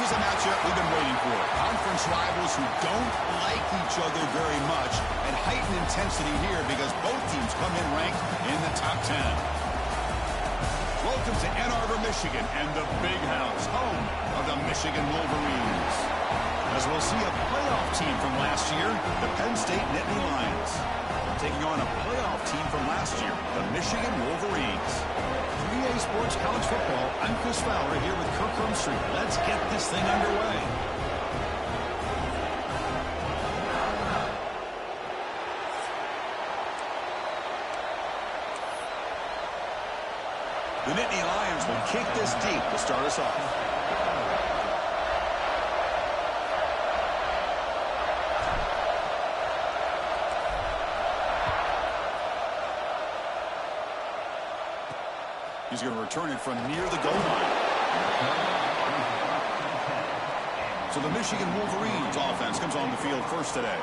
This is a matchup we've been waiting for. Conference rivals who don't like each other very much, and heightened intensity here because both teams come in ranked in the top 10. Welcome to Ann Arbor, Michigan, and the Big House, home of the Michigan Wolverines. As we'll see a playoff team from last year, the Penn State Nittany Lions, taking on a playoff team from last year, the Michigan Wolverines. 3A Sports College Football, I'm Chris Fowler here with Kirk Rumstreet. Let's get this thing underway. The Nittany Lions will kick this deep to start us off. He's going to return it from near the goal line. So the Michigan Wolverines offense comes on the field first today.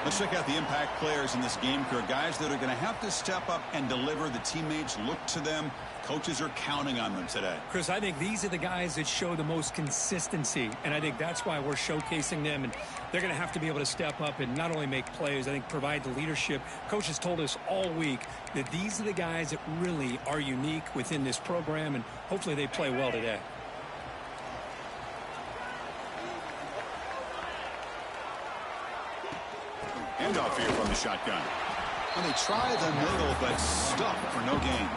Let's check out the impact players in this game, Kirk. Guys that are going to have to step up and deliver. The teammates look to them. Coaches are counting on them today. Chris, I think these are the guys that show the most consistency, and I think that's why we're showcasing them, and they're going to have to be able to step up and not only make plays, I think provide the leadership. Coaches told us all week that these are the guys that really are unique within this program, and hopefully they play well today. Handoff here from the shotgun. And they try the middle, but stuck for no gain.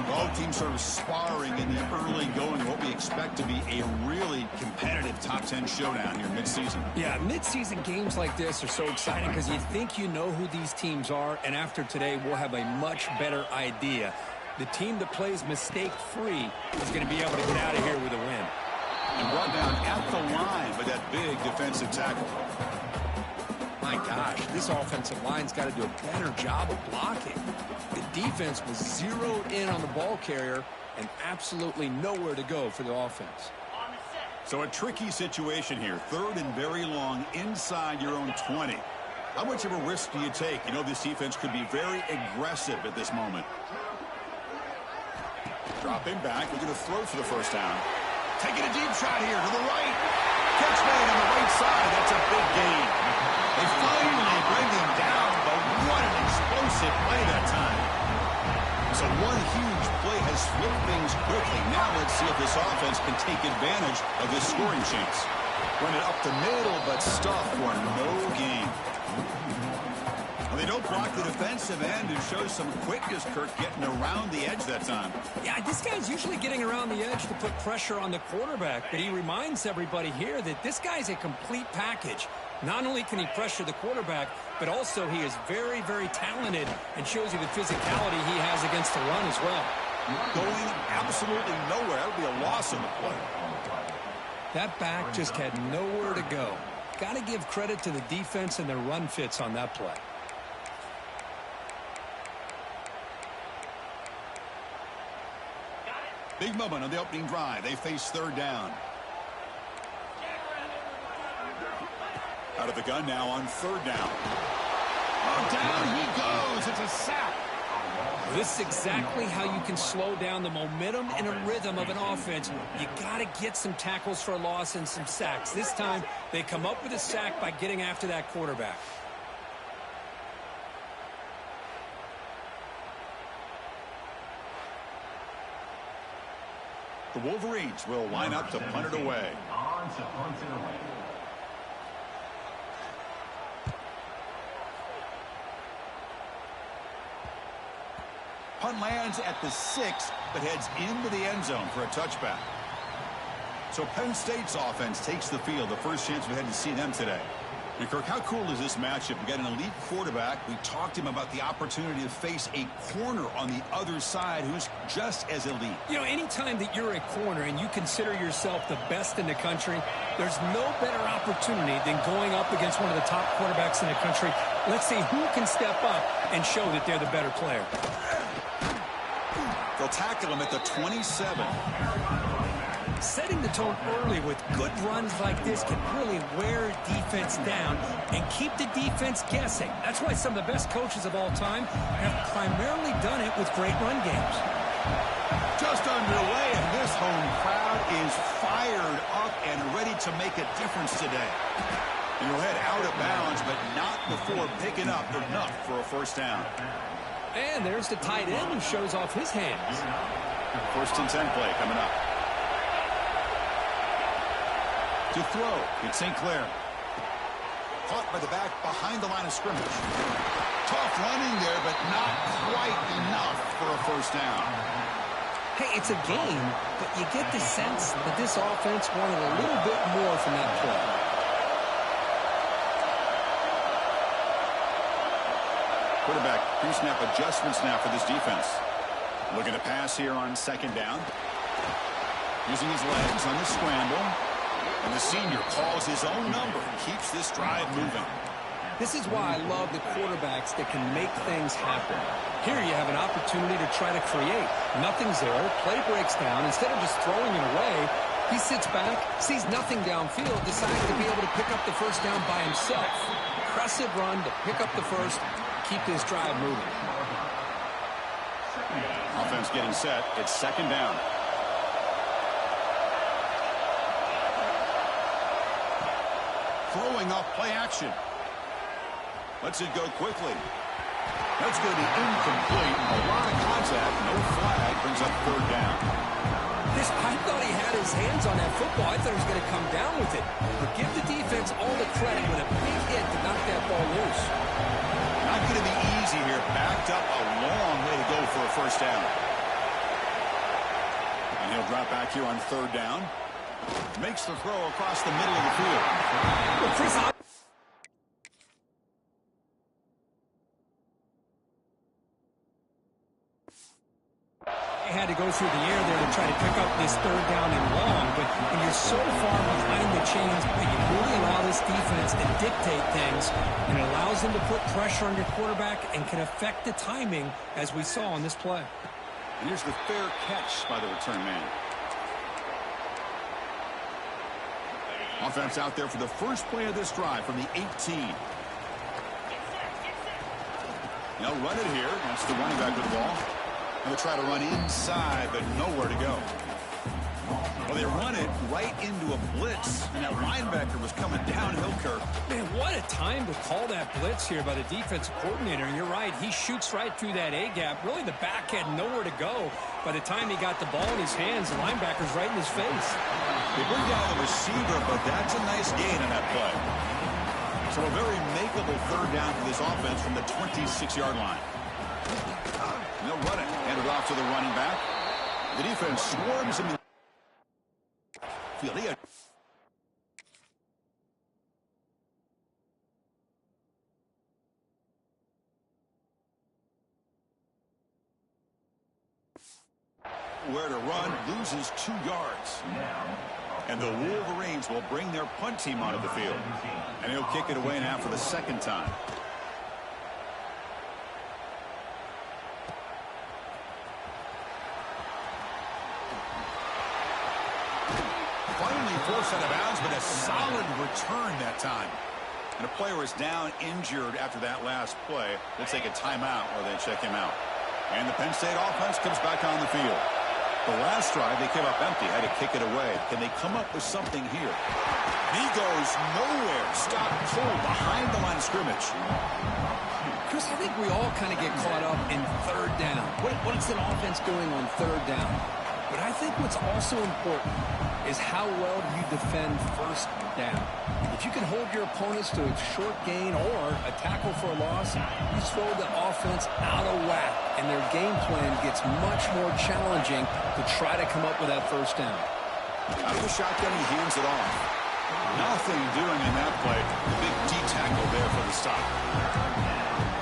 Both teams sort of sparring in the early going, what we expect to be a really competitive top 10 showdown here mid-season. Yeah, mid-season games like this are so exciting because you think you know who these teams are, and after today we'll have a much better idea. The team that plays mistake-free is going to be able to get out of here with a win. And brought down at the line with that big defensive tackle. My gosh, this offensive line's got to do a better job of blocking. The defense was zeroed in on the ball carrier and absolutely nowhere to go for the offense. So a tricky situation here. Third and very long inside your own 20. How much of a risk do you take? You know this defense could be very aggressive at this moment. Dropping back. We're going to throw for the first down. Taking a deep shot here to the right. Catch made on the right side. That's a big gain. They finally bring him down, but what an explosive play that time. So one huge play has flipped things quickly. Now let's see if this offense can take advantage of this scoring chance. Run it up the middle, but stuffed for no gain. Well, they don't block the defensive end and show some quickness, Kirk, getting around the edge that time. Yeah, this guy's usually getting around the edge to put pressure on the quarterback, but he reminds everybody here that this guy's a complete package. Not only can he pressure the quarterback, but also he is very, very talented and shows you the physicality he has against the run as well. Going absolutely nowhere. That would be a loss in the play. That back just had nowhere to go. Got to give credit to the defense and their run fits on that play. Big moment on the opening drive. They face third down. Out of the gun now on third down. Oh, down he goes. It's a sack. This is exactly how you can slow down the momentum and a rhythm of an offense. You got to get some tackles for a loss and some sacks. This time, they come up with a sack by getting after that quarterback. The Wolverines will line up to punt it away. Punt lands at the 6, but heads into the end zone for a touchback. So Penn State's offense takes the field. The first chance we had to see them today. And Kirk, how cool is this matchup? We got an elite quarterback. We talked to him about the opportunity to face a corner on the other side who's just as elite. You know, anytime that you're a corner and you consider yourself the best in the country, there's no better opportunity than going up against one of the top quarterbacks in the country. Let's see who can step up and show that they're the better player. They'll tackle him at the 27. Setting the tone early with good runs like this can really wear defense down and keep the defense guessing. That's why some of the best coaches of all time have primarily done it with great run games. Just underway, and this home crowd is fired up and ready to make a difference today. And he'll head out of bounds, but not before picking up enough for a first down. And there's the tight end who shows off his hands. First and 10 play coming up. To throw, it's St. Clair. Caught by the back behind the line of scrimmage. Tough running there, but not quite enough for a first down. Hey, it's a game, but you get the sense that this offense wanted a little bit more from that play. Quarterback pre-snap adjustments now for this defense. Looking to pass here on second down. Using his legs on the scramble. And the senior calls his own number. Keeps this drive moving. This is why I love the quarterbacks that can make things happen. Here you have an opportunity to try to create. Nothing's there. Play breaks down. Instead of just throwing it away, he sits back, sees nothing downfield, decides to be able to pick up the first down by himself. Impressive run to pick up the first, keep this drive moving. Offense getting set. It's second down. Throwing up play action. Lets it go quickly. That's going to be incomplete. A lot of contact. No flag. Brings up third down. I thought he had his hands on that football. I thought he was going to come down with it. But give the defense all the credit with a big hit to knock that ball loose. Not going to be easy here. Backed up a long way to go for a first down. And he'll drop back here on third down. Makes the throw across the middle of the field. They had to go through the air there to try to pick up this third down and long, but when you're so far behind the chains, you really allow this defense to dictate things, and it allows them to put pressure on your quarterback and can affect the timing, as we saw on this play. And here's the fair catch by the return man. Offense out there for the first play of this drive from the 18. They'll run it here. That's the running back with the ball. And they'll try to run inside, but nowhere to go. Well, they run it right into a blitz, and that linebacker was coming downhill, Kirk. Man, what a time to call that blitz here by the defensive coordinator. And you're right, he shoots right through that A-gap. Really, the back had nowhere to go. By the time he got the ball in his hands, the linebacker's right in his face. They bring down the receiver, but that's a nice gain on that play. So a very makeable third down for this offense from the 26-yard line. And they'll run it. Hand it off to the running back. The defense swarms him in the field. Where to run, loses 2 yards. And the Wolverines will bring their punt team onto the field. And he'll kick it away now for the second time. Finally forced out of bounds, but a solid return that time. And a player is down injured after that last play. They'll take a timeout while they check him out. And the Penn State offense comes back on the field. The last drive, they came up empty, had to kick it away. Can they come up with something here? He goes nowhere. Stopped cold behind the line of scrimmage. Chris, I think we all kind of get caught up in third down. What's an offense doing on third down? But I think what's also important is how well you defend first down. If you can hold your opponents to a short gain or a tackle for a loss, you throw the offense out of whack, and their game plan gets much more challenging to try to come up with that first down. Out of the shotgun, he hands it off. Nothing doing in that play. The big D tackle there for the stop.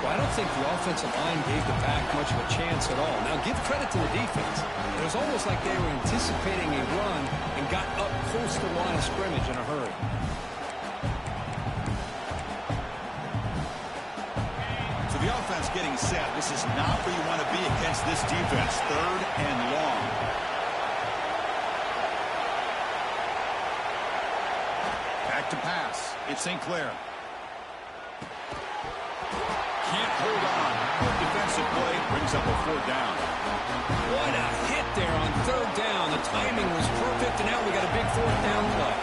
Well, I don't think the offensive line gave the back much of a chance at all. Now, give credit to the defense. It was almost like they were anticipating a run and got up close to the line of scrimmage in a hurry. So the offense getting set. This is not where you want to be against this defense. Third and long. Back to pass. It's St. Clair. Can't hold on. Good defensive play. Brings brings up a 4th down. What a hit there on 3rd down. The timing was perfect, and now we got a big 4th down play.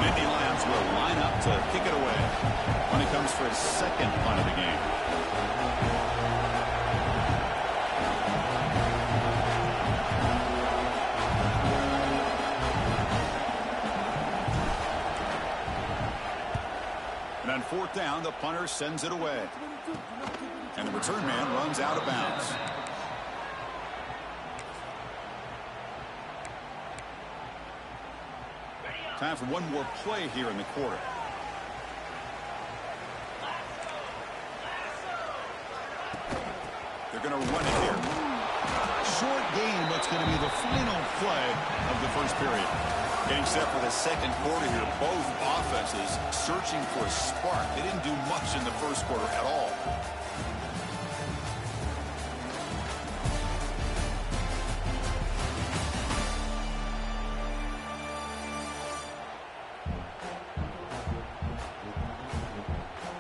Nittany Lions will line up to kick it away when it comes for his 2nd punt of the game. And on 4th down, the punter sends it away. And the return man runs out of bounds. Time for one more play here in the quarter. They're going to run it here. Short game, but it's going to be the final play of the first period. Getting set for the 2nd quarter here. Both offenses searching for a spark. They didn't do much in the first quarter at all.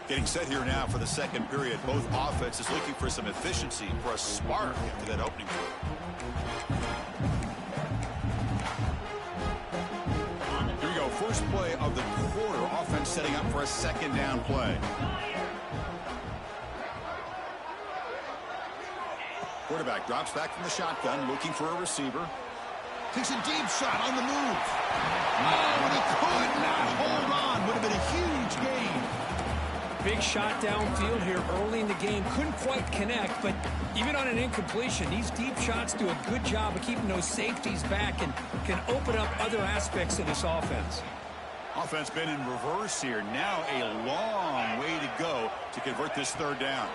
Getting set here now for the 2nd period. Both offenses looking for some efficiency, for a spark into that opening quarter. Here we go. First play of the quarter. Offense setting up for a 2nd down play. Quarterback drops back from the shotgun, looking for a receiver. Takes a deep shot on the move. Oh, and he could not hold on. Would have been a huge gain. Big shot downfield here early in the game. Couldn't quite connect, but even on an incompletion, these deep shots do a good job of keeping those safeties back and can open up other aspects of this offense. Offense been in reverse here. Now a long way to go to convert this 3rd down.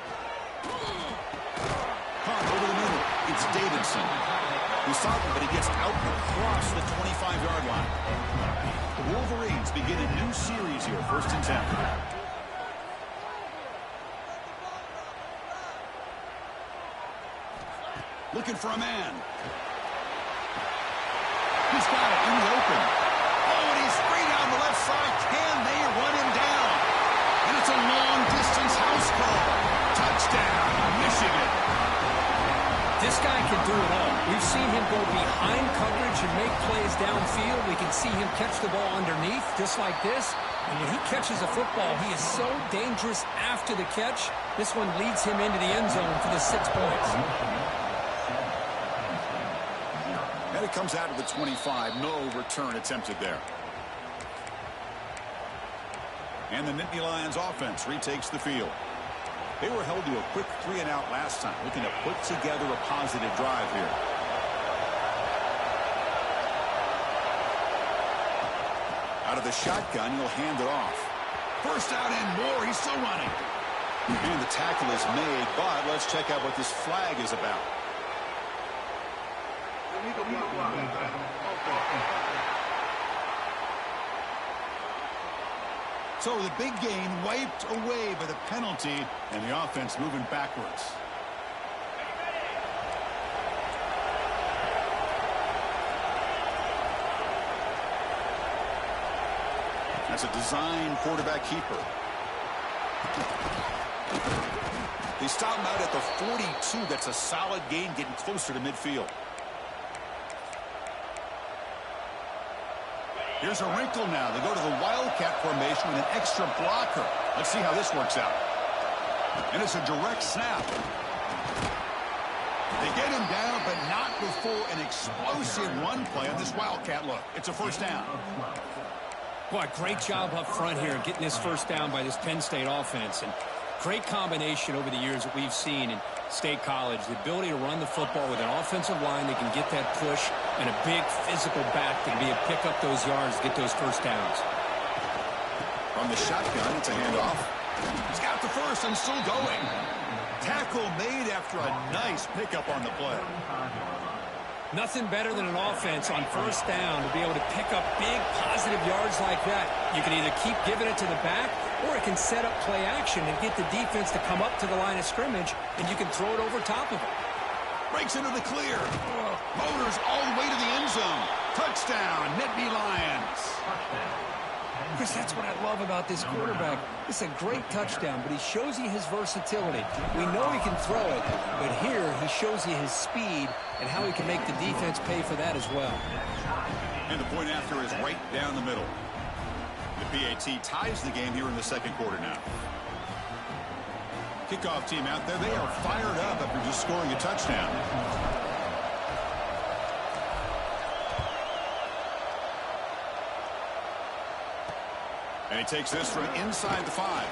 Caught over the middle. It's Davidson. He stopped him, but he gets out across the 25-yard line. The Wolverines begin a new series here. 1st and 10. Looking for a man. He's got it in the open. Oh, and he's free down the left side. Can they run him down? And it's a long-distance house call. Touchdown, Michigan. This guy can do it all. We've seen him go behind coverage and make plays downfield. We can see him catch the ball underneath, just like this. And when he catches a football, he is so dangerous after the catch. This one leads him into the end zone for the 6 points. And it comes out of the 25. No return attempted there. And the Nittany Lions offense retakes the field. They were held to a quick 3-and-out last time, looking to put together a positive drive here. Out of the shotgun, he'll hand it off. First out and more. He's still running. And the tackle is made, but let's check out what this flag is about. So the big gain wiped away by the penalty, and the offense moving backwards. That's a design quarterback keeper. They stop him out at the 42. That's a solid gain, getting closer to midfield. Here's a wrinkle now. They go to the Wildcat formation with an extra blocker. Let's see how this works out. And it's a direct snap. They get him down, but not before an explosive run play on this Wildcat look. It's a 1st down. Boy, great job up front here getting this 1st down by this Penn State offense. And great combination over the years that we've seen in State College. The ability to run the football with an offensive line that can get that push and a big physical back to be able to pick up those yards, get those 1st downs. From the shotgun, it's a handoff. He's got the first and still going. Tackle made after a nice pickup on the play. Nothing better than an offense on 1st down to be able to pick up big positive yards like that. You can either keep giving it to the back, or it can set up play action and get the defense to come up to the line of scrimmage, and you can throw it over top of it. Breaks into the clear. Motors all the way to the end zone. Touchdown, Nittany Lions. Chris, that's what I love about this quarterback. It's a great touchdown, but he shows you his versatility. We know he can throw it, but here he shows you his speed and how he can make the defense pay for that as well. And the point after is right down the middle. The PAT ties the game here in the second quarter now. Kickoff team out there. They are fired up after just scoring a touchdown. And he takes this from inside the 5.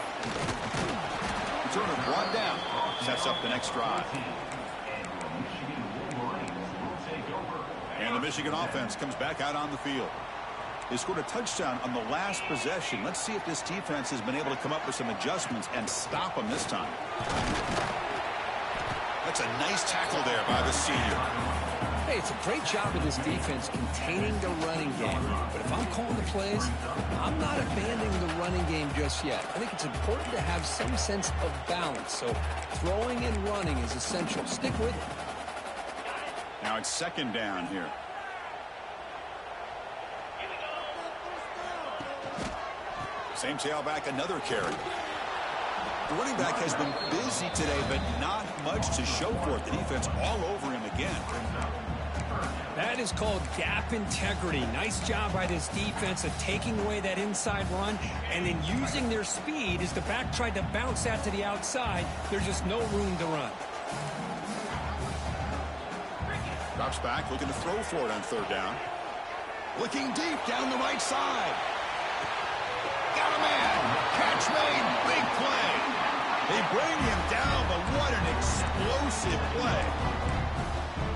Returner brought down. Sets up the next drive. And the Michigan offense comes back out on the field. They scored a touchdown on the last possession. Let's see if this defense has been able to come up with some adjustments and stop them this time. That's a nice tackle there by the senior. Hey, it's a great job of this defense containing the running game. But if I'm calling the plays, I'm not abandoning the running game just yet. I think it's important to have some sense of balance. So throwing and running is essential. Stick with it. Now it's second down here. Same tailback, another carry. The running back has been busy today, but not much to show for it. The defense all over him again. That is called gap integrity. Nice job by this defense of taking away that inside run and then using their speed as the back tried to bounce that to the outside. There's just no room to run. Drops back, looking to throw for it on third down. Looking deep down the right side. Got a man. Catch made. Big play. They bring him down, but what an explosive play.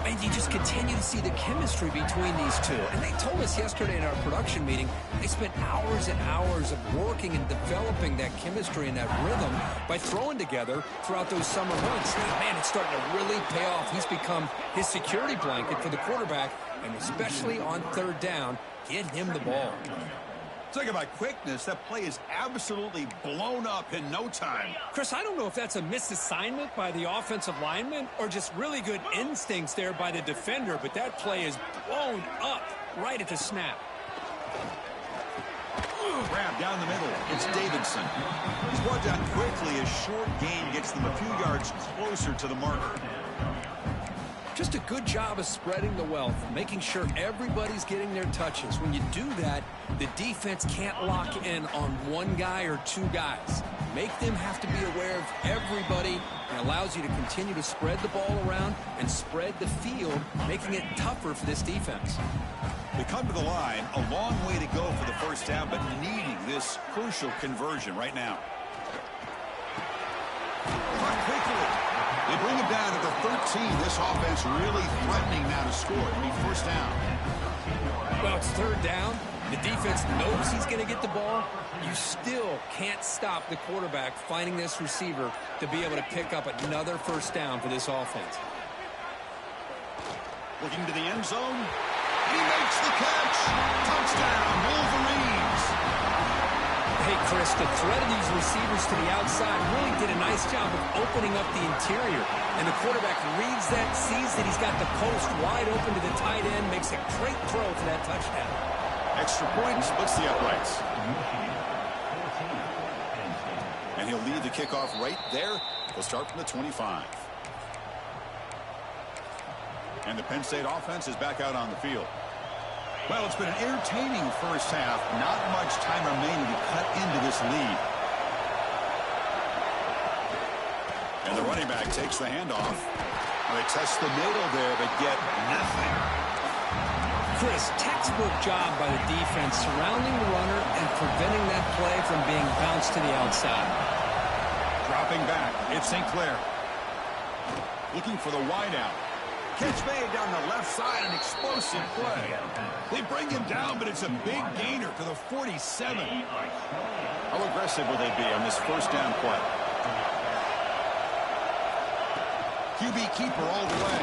And you just continue to see the chemistry between these two. And they told us yesterday in our production meeting, they spent hours and hours of working and developing that chemistry and that rhythm by throwing together throughout those summer months. Man, it's starting to really pay off. He's become his security blanket for the quarterback, and especially on third down, get him the ball. Talk about quickness. That play is absolutely blown up in no time. Chris, I don't know if that's a misassignment by the offensive lineman or just really good instincts there by the defender, but that play is blown up right at the snap. Grab down the middle. It's Davidson. He's brought down quickly. A short gain gets them a few yards closer to the marker. Just a good job of spreading the wealth, making sure everybody's getting their touches. When you do that, the defense can't lock in on one guy or two guys. Make them have to be aware of everybody, and allows you to continue to spread the ball around and spread the field, making it tougher for this defense. They come to the line, a long way to go for the first down, but needing this crucial conversion right now. Caught quickly. They bring him down at the 13. This offense really threatening now to score. It'll be first down. Well, it's third down. The defense knows he's going to get the ball. You still can't stop the quarterback finding this receiver to be able to pick up another first down for this offense. Looking to the end zone. He makes the catch. Touchdown, Wolverines. Hey, Chris, the threat of these receivers to the outside really did a nice job of opening up the interior. And the quarterback reads that, sees that he's got the post wide open to the tight end, makes a great throw for that touchdown. Extra point, splits the uprights. And he'll lead the kickoff right there. He'll start from the 25. And the Penn State offense is back out on the field. Well, it's been an entertaining first half. Not much time remaining to cut into this lead. And the running back takes the handoff. They test the middle there, but get nothing. Chris, textbook job by the defense surrounding the runner and preventing that play from being bounced to the outside. Dropping back, it's St. Clair. Looking for the wideout. Catch made down the left side, an explosive play. They bring him down, but it's a big gainer to the 47. How aggressive will they be on this first down play? QB keeper all the way.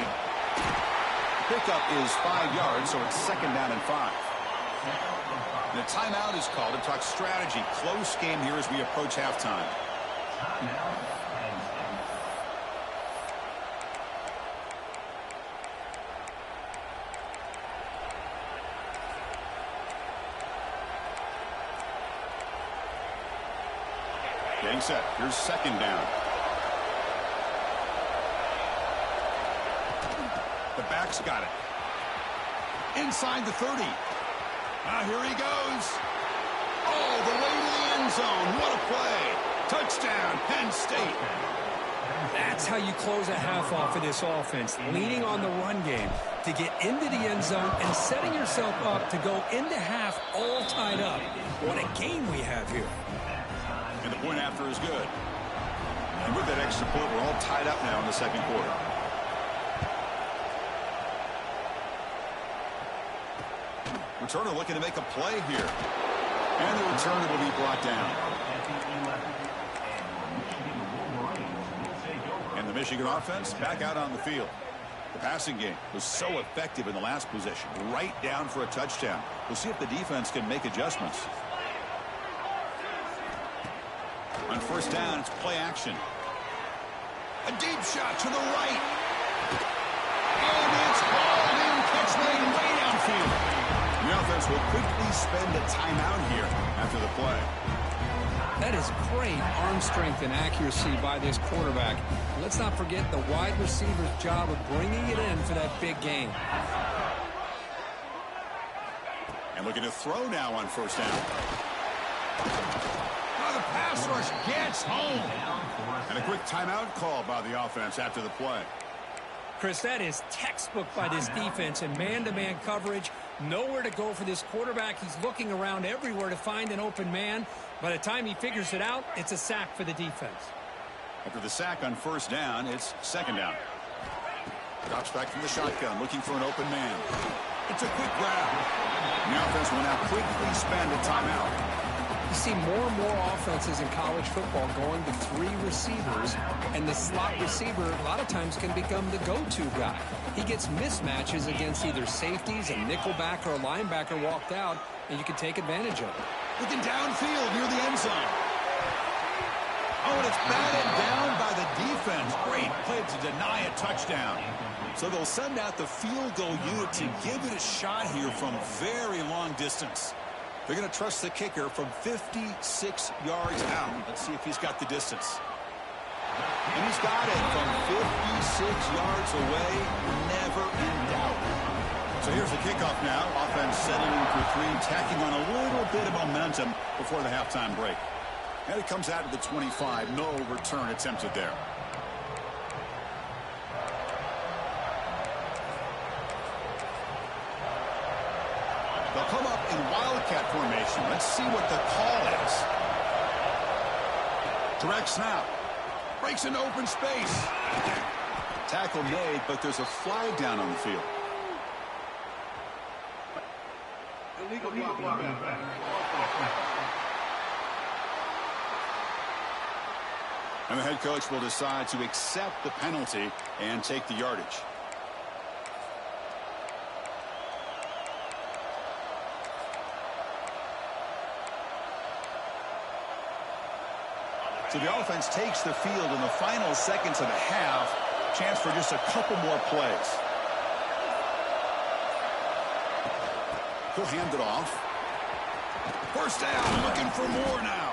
Pickup is 5 yards, so it's second down and 5. And a timeout is called to talk strategy. Close game here as we approach halftime. Getting set. Here's second down. The back's got it. Inside the 30. Here he goes. Oh, the way to the end zone. What a play. Touchdown, Penn State. That's how you close a half off of this offense, leaning on the run game to get into the end zone and setting yourself up to go into half all tied up. What a game we have here. And the point after is good. And with that extra point, we're all tied up now in the second quarter. Returner looking to make a play here. And the returner will be brought down. And the Michigan offense back out on the field. The passing game was so effective in the last possession. Right down for a touchdown. We'll see if the defense can make adjustments. On first down, it's play action. A deep shot to the right. And it's hauled in. Catch made way downfield. The offense will quickly spend a timeout here after the play. That is great arm strength and accuracy by this quarterback. Let's not forget the wide receiver's job of bringing it in for that big game. And looking to throw now on first down. Oh, the pass rush gets home. And a quick timeout call by the offense after the play. Chris, that is textbook by this defense in man-to-man coverage. Nowhere to go for this quarterback. He's looking around everywhere to find an open man. By the time he figures it out, it's a sack for the defense. After the sack on first down, it's second down. Drops back from the shotgun, looking for an open man. It's a quick grab. The offense will now quickly spend a timeout. You see more and more offenses in college football going to 3 receivers, and the slot receiver a lot of times can become the go-to guy. He gets mismatches against either safeties, a nickelback, or a linebacker walked out, and you can take advantage of it. Looking downfield near the end zone. Oh, and it's batted down by the defense. Great play to deny a touchdown. So they'll send out the field goal unit to give it a shot here from very long distance. They're going to trust the kicker from 56 yards out. Let's see if he's got the distance. And he's got it from 56 yards away. Never in doubt. So here's the kickoff now. Offense settling for 3, tacking on a little bit of momentum before the halftime break. And it comes out of the 25. No return attempted there. They'll come up in wildcat formation. Let's see what the call is. Direct snap. Breaks into open space. Tackle made, but there's a flag down on the field. Illegal block. And the head coach will decide to accept the penalty and take the yardage. So the offense takes the field in the final seconds of the half. Chance for just a couple more plays. He'll hand it off. First down, looking for more now.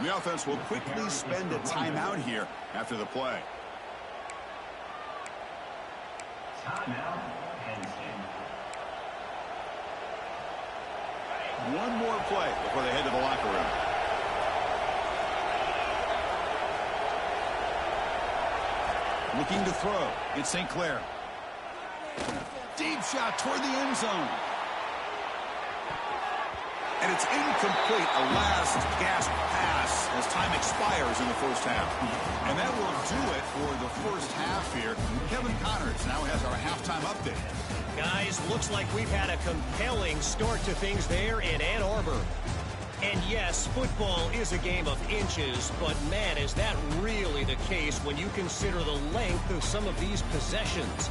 The offense will quickly spend a timeout here after the play. One more play before they head to the locker room. Looking to throw. It's St. Clair. Deep shot toward the end zone. And it's incomplete. A last gasp pass as time expires in the first half. And that will do it for the first half here. Kevin Connors now has our halftime update. Guys, looks like we've had a compelling start to things there in Ann Arbor. And yes, football is a game of inches, but man, is that really the case when you consider the length of some of these possessions.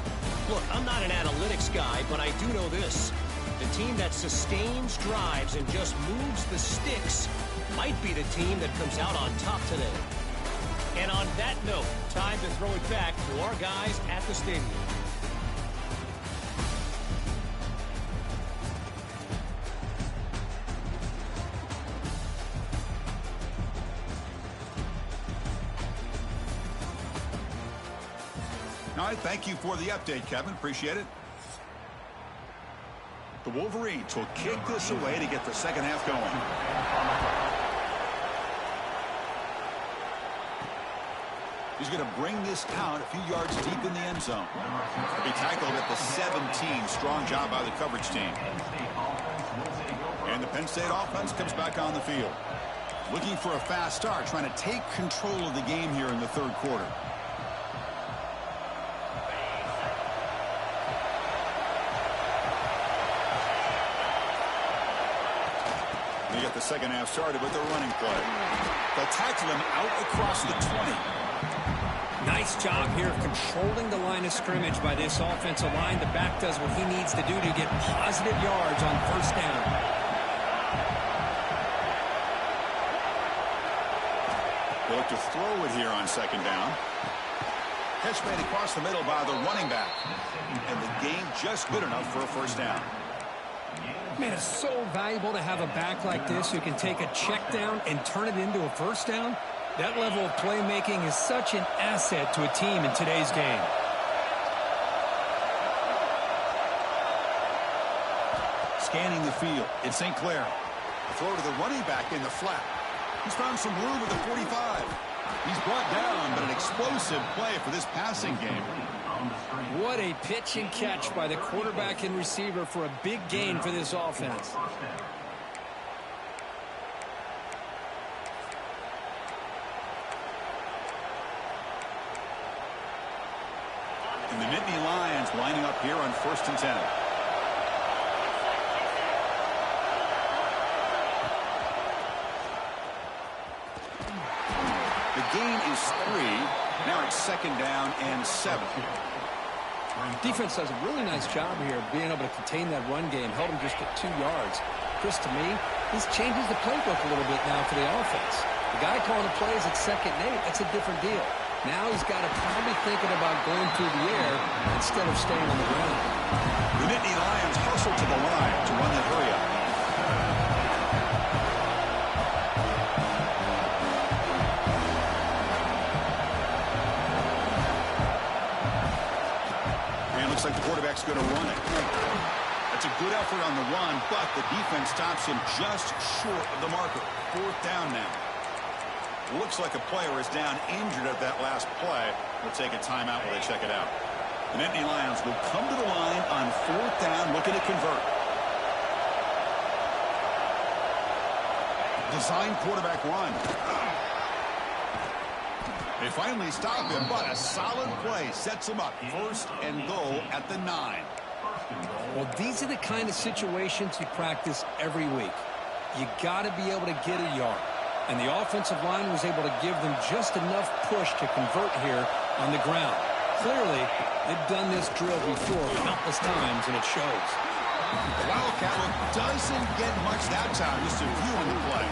Look, I'm not an analytics guy, but I do know this. The team that sustains drives and just moves the sticks might be the team that comes out on top today. And on that note, time to throw it back to our guys at the stadium. All right, thank you for the update, Kevin. Appreciate it. The Wolverines will kick this away to get the second half going. He's going to bring this count a few yards deep in the end zone. He tackled at the 17. Strong job by the coverage team. And the Penn State offense comes back on the field. Looking for a fast start, trying to take control of the game here in the third quarter. They get the second half started with their running play. They'll tackle him out across the 20. Nice job here of controlling the line of scrimmage by this offensive line. The back does what he needs to do to get positive yards on first down. They look to throw it here on second down. Catch made across the middle by the running back. And the game just good enough for a first down. Man, it's so valuable to have a back like this who can take a check down and turn it into a first down. That level of playmaking is such an asset to a team in today's game. Scanning the field, it's St. Clair. A throw to the running back in the flat. He's found some room at the 45. He's brought down, but an explosive play for this passing game. What a pitch and catch by the quarterback and receiver for a big gain for this offense. And the Nittany Lions lining up here on 1st and 10. The gain is 3. Now it's second down and 7. Defense does a really nice job here of being able to contain that run game. Held him just at 2 yards. Chris, to me, this changes the playbook a little bit now for the offense. The guy calling the plays at 2nd and 8, that's a different deal. Now he's got to probably thinking about going through the air instead of staying on the ground. The Nittany Lions hustle to the line to run the hurry up. And looks like the quarterback's going to run it. That's a good effort on the run, but the defense stops him just short of the marker. 4th down now. Looks like a player is down injured at that last play. We'll take a timeout while they check it out. The Nittany Lions will come to the line on 4th down, looking to convert. Design quarterback run. They finally stop him, but a solid play sets him up. 1st and goal at the 9. Well, these are the kind of situations you practice every week. You got to be able to get a yard. And the offensive line was able to give them just enough push to convert here on the ground. Clearly, they've done this drill before countless times, and it shows. The Wildcat doesn't get much that time, just a few in the play.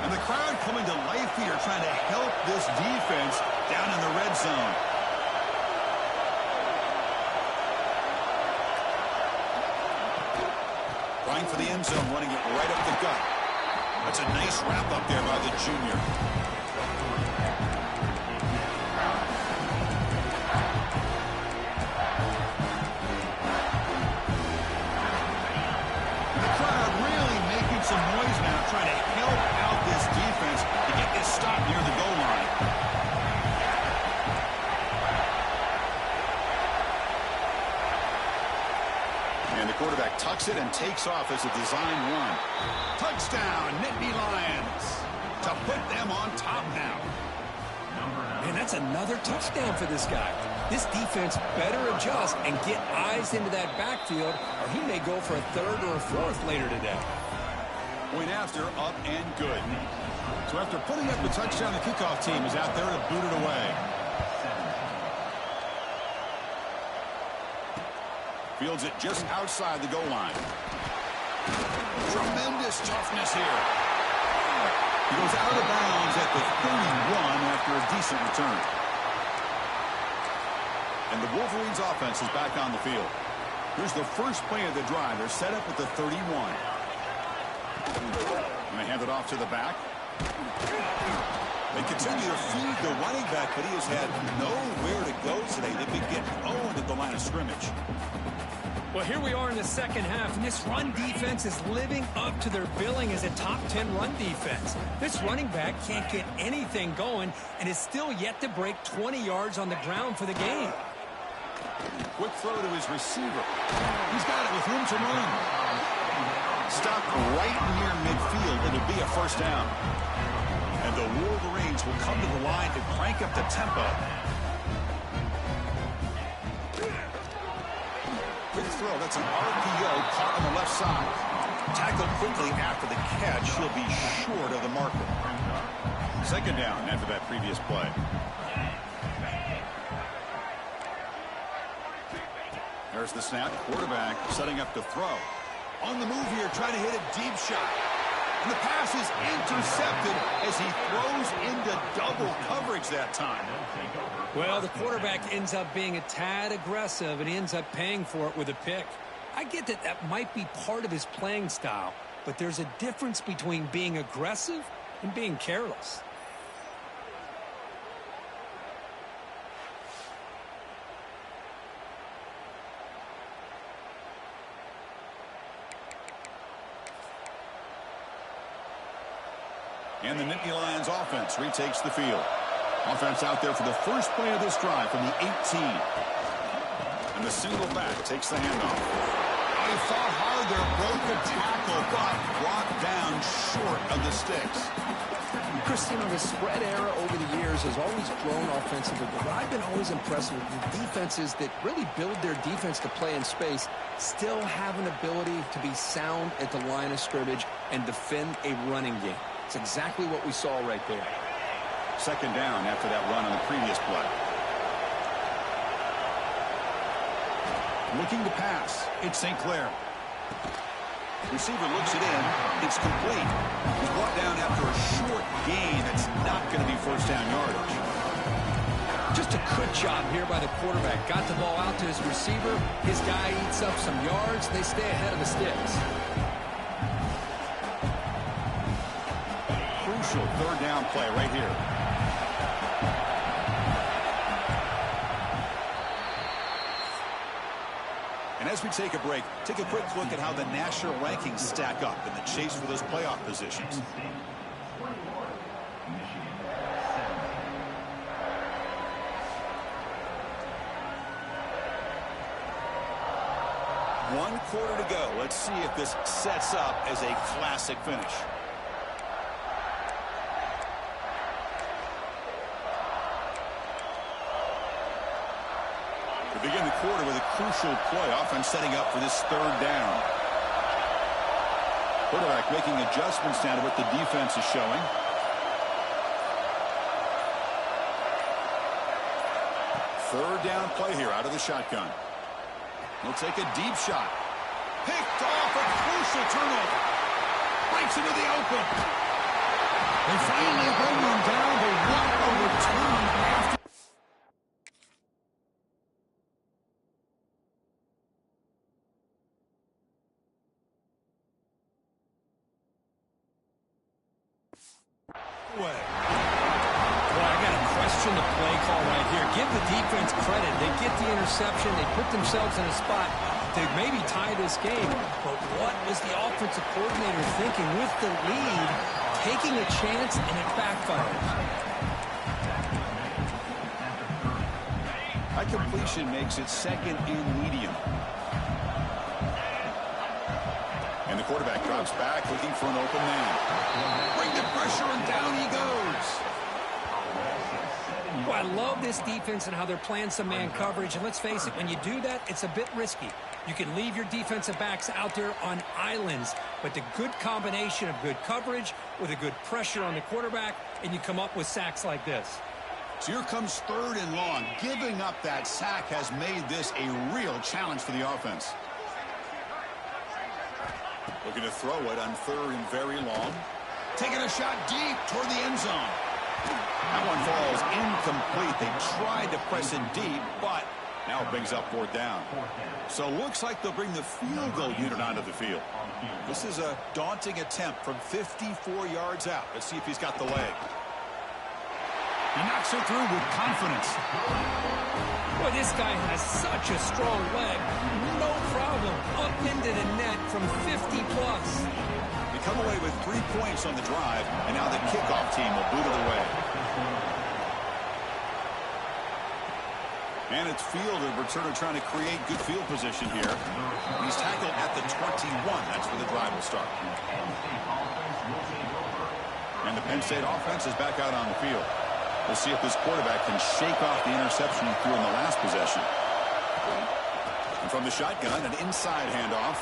And the crowd coming to life here, trying to help this defense down in the red zone. Trying for the end zone, running it right up the gut. That's a nice wrap up there by the junior. The crowd really making some noise now, trying to help out this defense to get this stop near the goal line. And the quarterback tucks it and takes off as a design run. Touchdown, Nittany Lions, to put them on top now. Man, that's another touchdown for this guy. This defense better adjust and get eyes into that backfield, or he may go for a 3rd or a 4th later today. Point after, up and good. So after putting up the touchdown, the kickoff team is out there to boot it away. Fields it just outside the goal line. Tremendous toughness here. He goes out of bounds at the 31 after a decent return. And the Wolverines offense is back on the field. Here's the first play of the drive. They're set up at the 31. And they hand it off to the back. They continue to feed the running back, but he has had nowhere to go today. They've been getting owned at the line of scrimmage. Well, here we are in the second half, and this run defense is living up to their billing as a top 10 run defense. This running back can't get anything going and is still yet to break 20 yards on the ground for the game. Quick throw to his receiver. He's got it with room to run. Stopped right near midfield. It'll be a first down. And the Wolverines will come to the line to crank up the tempo. Quick throw. That's an RPO caught on the left side. Tackled quickly after the catch. He'll be short of the marker. Second down after that previous play. There's the snap. Quarterback setting up to throw. On the move here, trying to hit a deep shot. And the pass is intercepted as he throws into double coverage that time. Well, the quarterback ends up being a tad aggressive, and he ends up paying for it with a pick. I get that that might be part of his playing style, but there's a difference between being aggressive and being careless. And the Nittany Lions offense retakes the field. Offense out there for the first play of this drive from the 18. And the single back takes the handoff. He fought hard there, broke the tackle, but brought down short of the sticks. Christian, the spread era over the years has always grown offensively, but I've been always impressed with the defenses that really build their defense to play in space, still have an ability to be sound at the line of scrimmage and defend a running game. It's exactly what we saw right there. Second down after that run on the previous play. Looking to pass. It's St. Clair. Receiver looks it in. It's complete. He's brought down after a short gain. That's not going to be first down yardage. Just a good job here by the quarterback. Got the ball out to his receiver. His guy eats up some yards. They stay ahead of the sticks. Crucial third down play right here. And as we take a break, take a quick look at how the national rankings stack up in the chase for those playoff positions. One quarter to go. Let's see if this sets up as a classic finish. We begin the quarter with a crucial play, offense setting up for this third down. Quarterback making adjustments down to what the defense is showing. Third down play here out of the shotgun. He'll take a deep shot. Picked off, a crucial turnover. Breaks into the open. They finally bring him down, but what a return after. Well, I got to question the play call right here. Give the defense credit. They get the interception. They put themselves in a spot to maybe tie this game. But what was the offensive coordinator thinking with the lead, taking a chance, and it backfired? High completion makes it second and medium. And the quarterback drops back, looking for an open man. Bring the pressure, and down he goes. Well, I love this defense and how they're playing some man coverage. And let's face it, when you do that, it's a bit risky. You can leave your defensive backs out there on islands, but the good combination of good coverage with a good pressure on the quarterback, and you come up with sacks like this. So here comes third and long. Giving up that sack has made this a real challenge for the offense. Looking to throw it on third and very long. Taking a shot deep toward the end zone. That one falls incomplete. They tried to press it deep, but Now it brings up 4th down. So looks like they'll bring the field goal unit onto the field. This is a daunting attempt from 54 yards out. Let's see if he's got the leg. He knocks it through with confidence. Boy, this guy has such a strong leg. No problem. Up into the net from 50+. They come away with 3 points on the drive, and now the kickoff team will boot it away. And it's field, a returner trying to create good field position here. He's tackled at the 21. That's where the drive will start. And the Penn State offense is back out on the field. We'll see if this quarterback can shake off the interception he threw in the last possession. And from the shotgun, an inside handoff.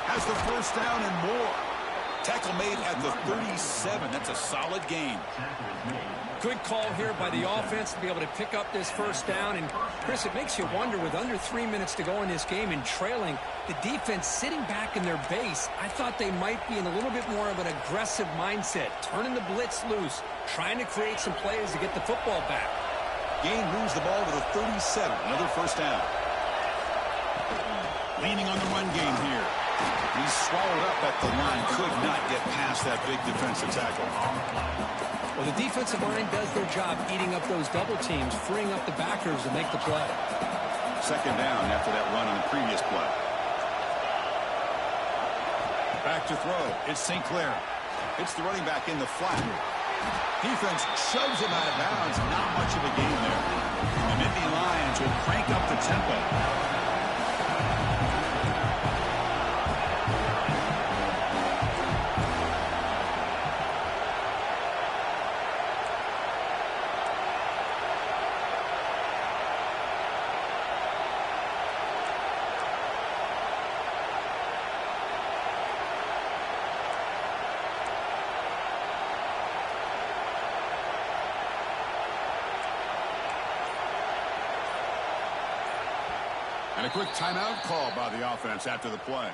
Has the first down and more. Tackle made at the 37. That's a solid gain. Good call here by the offense to be able to pick up this first down. And, Chris, it makes you wonder, with under 3 minutes to go in this game and trailing, the defense sitting back in their base, I thought they might be in a little bit more of an aggressive mindset, turning the blitz loose, trying to create some plays to get the football back. Gain moves the ball to the 37. Another first down. Leaning on the run game here. He's swallowed up at the line. Could not get past that big defensive tackle. Well, the defensive line does their job eating up those double teams, freeing up the backers to make the play. Second down after that run on the previous play. Back to throw. It's St. Clair. It's the running back in the flat. Defense shoves him out of bounds. Not much of a gain there. The Nittany Lions will crank up the tempo. And a quick timeout call by the offense after the play.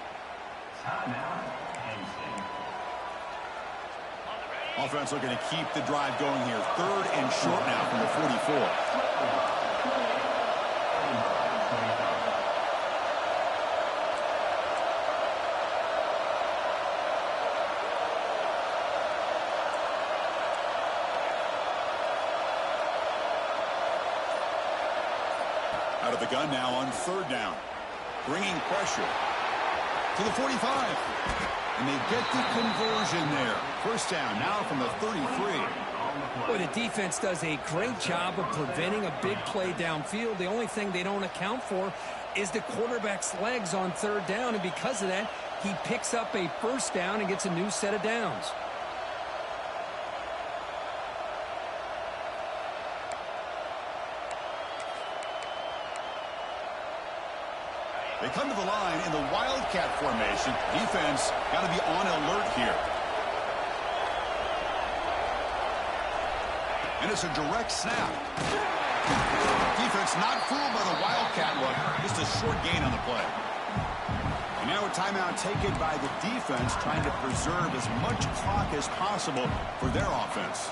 Offense looking to keep the drive going here. 3rd and short now from the 44. Out of the gun now on 3rd down. Bringing pressure to the 45. And they get the conversion there. First down now from the 33. Boy, the defense does a great job of preventing a big play downfield. The only thing they don't account for is the quarterback's legs on 3rd down. And because of that, he picks up a first down and gets a new set of downs. They come to the line in the Wildcat formation. Defense got to be on alert here. And it's a direct snap. Defense not fooled by the Wildcat look. Just a short gain on the play. And now a timeout taken by the defense, trying to preserve as much clock as possible for their offense.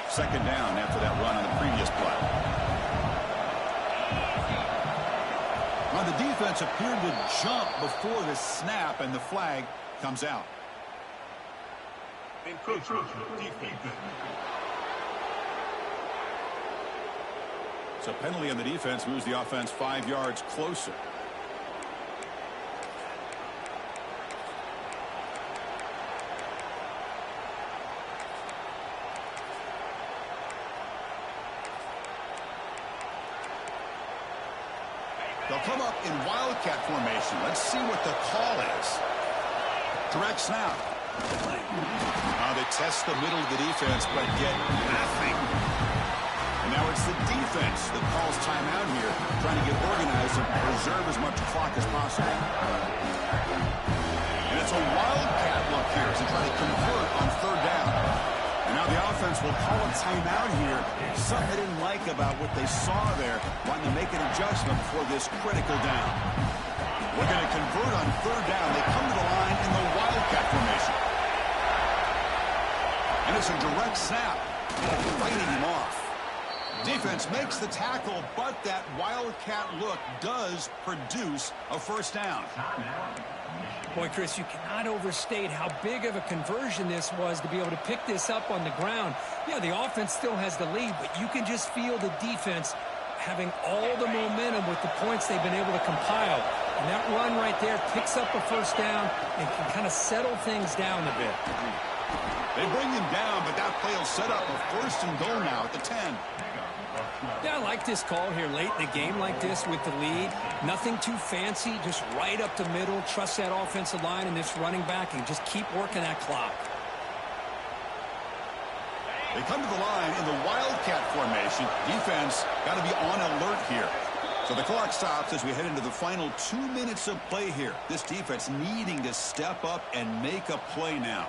Second down after that run on the previous play. Well, the defense appeared to jump before the snap, and the flag comes out. So penalty on the defense moves the offense 5 yards closer. They'll come up in Wildcat formation. Let's see what the call is. Direct snap. They test the middle of the defense, but get nothing. And now it's the defense that calls timeout here, trying to get organized and preserve as much clock as possible. And it's a Wildcat look here as they try to convert on 3rd down. And now the offense will call a timeout here. Something they didn't like about what they saw there, wanting to make an adjustment for this critical down. We're going to convert on 3rd down. They it's a direct snap. Fighting him off. Defense makes the tackle, but that wildcat look does produce a first down. Boy, Chris, you cannot overstate how big of a conversion this was to be able to pick this up on the ground. Yeah, the offense still has the lead, but you can just feel the defense having all the momentum with the points they've been able to compile. And that run right there picks up a first down and can kind of settle things down a bit. They bring him down, but that play will set up a first and goal now at the 10. Yeah, I like this call here late in the game like this with the lead. Nothing too fancy, just right up the middle. Trust that offensive line and this running back and just keep working that clock. They come to the line in the wildcat formation. Defense got to be on alert here. So the clock stops as we head into the final 2 minutes of play here. This defense needing to step up and make a play now.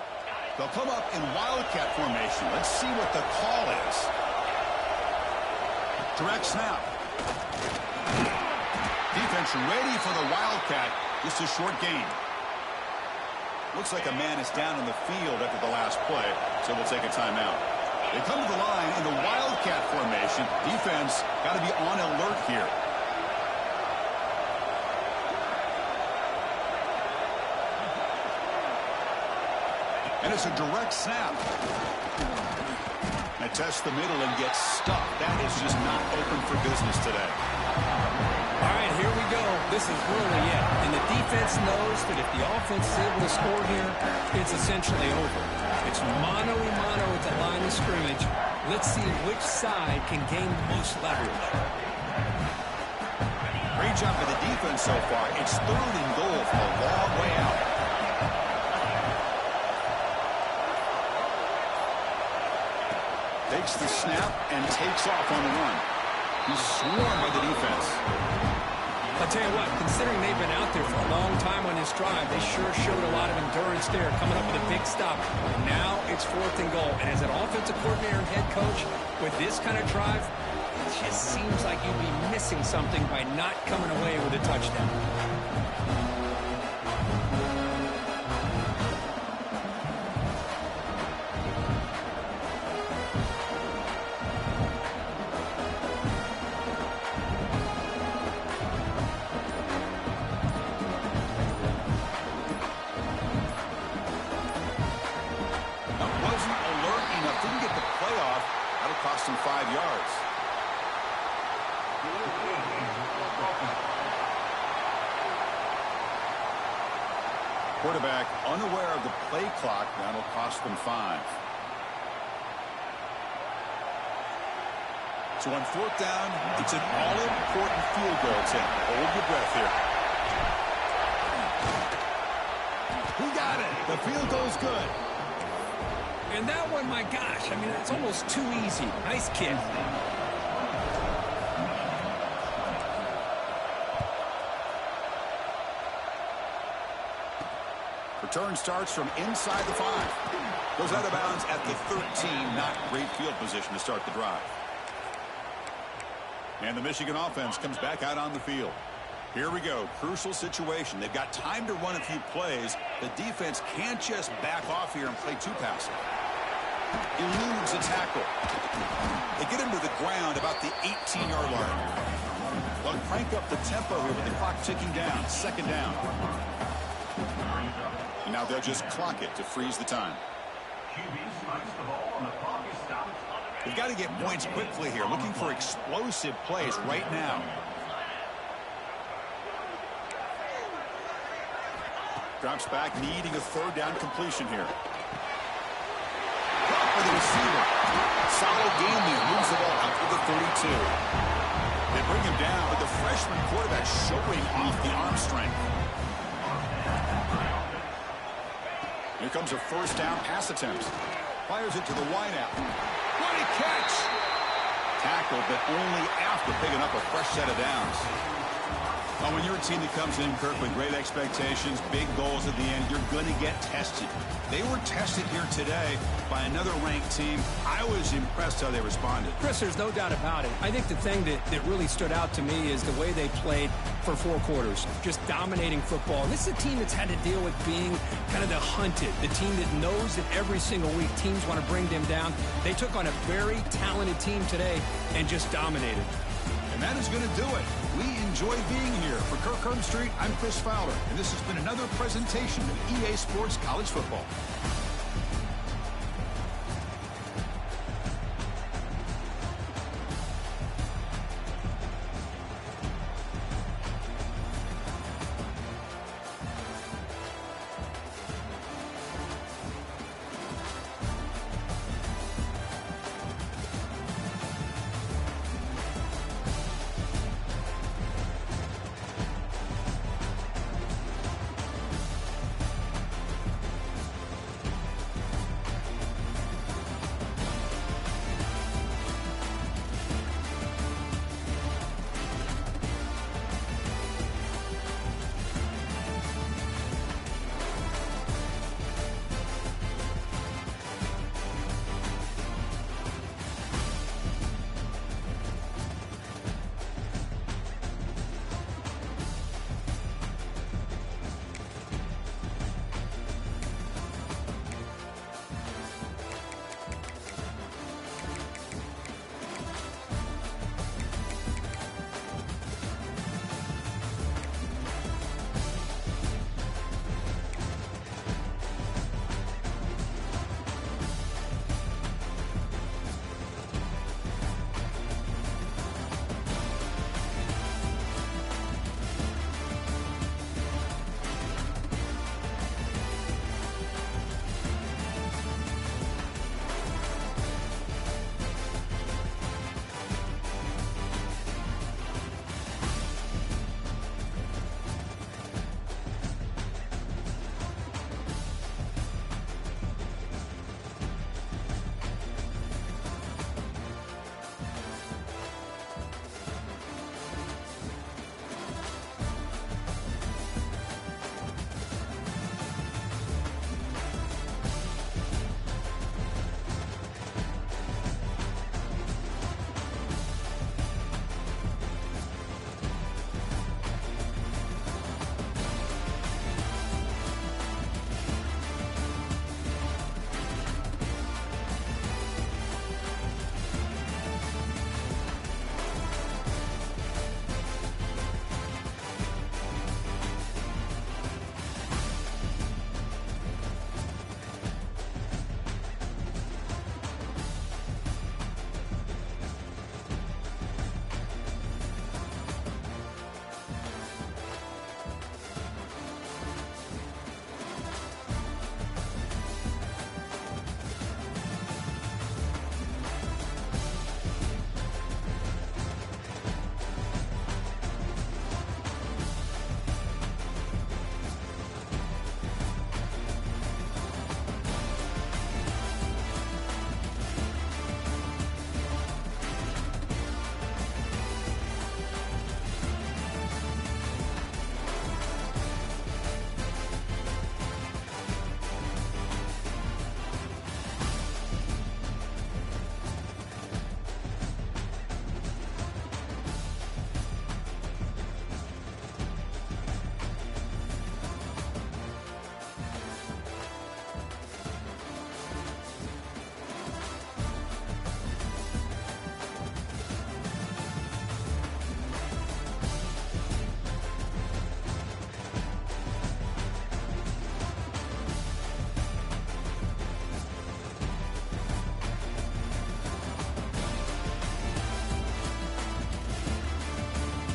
They'll come up in wildcat formation. Let's see what the call is. Direct snap. Defense ready for the wildcat. Just a short gain. Looks like a man is down in the field after the last play, so we'll take a timeout. They come to the line in the wildcat formation. Defense got to be on alert here. And it's a direct snap. And tests the middle and gets stuck. That is just not open for business today. All right, here we go. This is really it. And the defense knows that if the offense is able to score here, it's essentially over. It's mano-a-mano at the line of scrimmage. Let's see which side can gain the most leverage. Great job by the defense so far. It's 3rd and goal from a long way out. Takes the snap and takes off on the run. He's swarmed by the defense. I'll tell you what, considering they've been out there for a long time on this drive, they sure showed a lot of endurance there, coming up with a big stop. Now it's 4th and goal. And as an offensive coordinator and head coach, with this kind of drive, it just seems like you'd be missing something by not coming away with a touchdown. Cost him 5 yards. Quarterback unaware of the play clock. That'll cost them 5. So on 4th down, it's an all-important field goal attempt. Hold your breath here. He got it. The field goal's good. And that one, my gosh, I mean, it's almost too easy. Nice kick. Return starts from inside the 5. Goes out of bounds at the 13. Not great field position to start the drive. And the Michigan offense comes back out on the field. Here we go. Crucial situation. They've got time to run a few plays. The defense can't just back off here and play too passive. Eludes a tackle. They get him to the ground about the 18-yard line. They'll crank up the tempo here with the clock ticking down. 2nd down. And now they'll just clock it to freeze the time. They've got to get points quickly here. Looking for explosive plays right now. Drops back, needing a 3rd down completion here. For the receiver. Solid game there. Moves the ball out to the 32. They bring him down, but the freshman quarterback showing off the arm strength. Here comes a 1st down pass attempt. Fires it to the wideout. What a catch! Tackle, but only after picking up a fresh set of downs. Well, when you're a team that comes in, Kirk, with great expectations, big goals at the end, you're going to get tested. They were tested here today by another ranked team. I was impressed how they responded. Chris, there's no doubt about it. I think the thing that really stood out to me is the way they played for 4 quarters, just dominating football. And this is a team that's had to deal with being kind of the hunted, the team that knows that every single week teams want to bring them down. They took on a very talented team today and just dominated. And that is going to do it. We enjoy being here. For Kirk Herbstreit, I'm Chris Fowler, and this has been another presentation of EA Sports College Football.